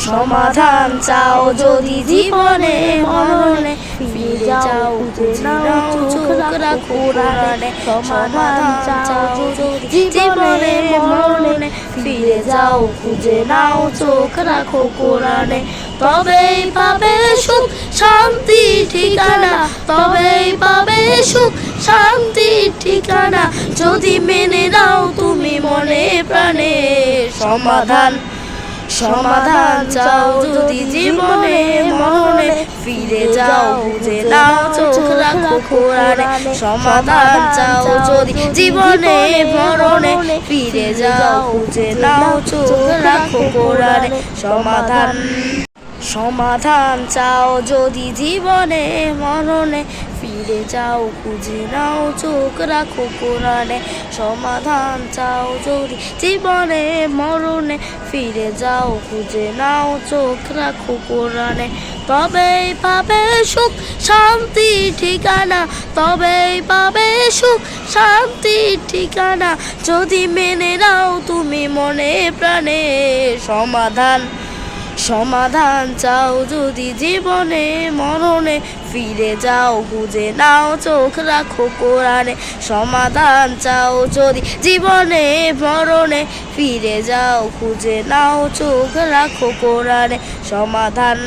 সমাধান চাও যদি জীবনে মরণে ফিরে যাও নাও চোখ রাখো কোরআনে সমাধান চাও যদি জীবনে মরণে ফিরে যাও খুঁজে নাও চোখ রাখো কোরআনে তবেই পাবে সুখ শান্তি ঠিকানা তবেই পাবে সুখ শান্তি ঠিকানা যদি মেনে নাও তুমি মনে প্রাণে সমাধান সমাধান চাও যদি জীবনে মরণে ফিরে যাও খুঁজে নাও চোখ রাখো কোরআনে সমাধান চাও যদি জীবনে মরণে ফিরে যাও খুঁজে নাও চোখ রাখো কোরআনে সমাধান সমাধান চাও যদি জীবনে মরণে ফিরে যাও খুঁজে নাও চোখ রাখো কোরআনে সমাধান চাও যদি জীবনে মরণে ফিরে যাও খুঁজে নাও চোখ রাখো কোরআনে তবেই পাবে সুখ শান্তি ঠিকানা তবেই পাবে সুখ শান্তি ঠিকানা যদি মেনে নাও তুমি মনে প্রাণে সমাধান সমাধান চাও যদি জীবনে মরণে ফিরে যাও খুঁজে নাও চোখ রাখো কোরআনে সমাধান চাও যদি জীবনে মরণে ফিরে যাও খুঁজে নাও চোখ রাখো কোরআনে সমাধান।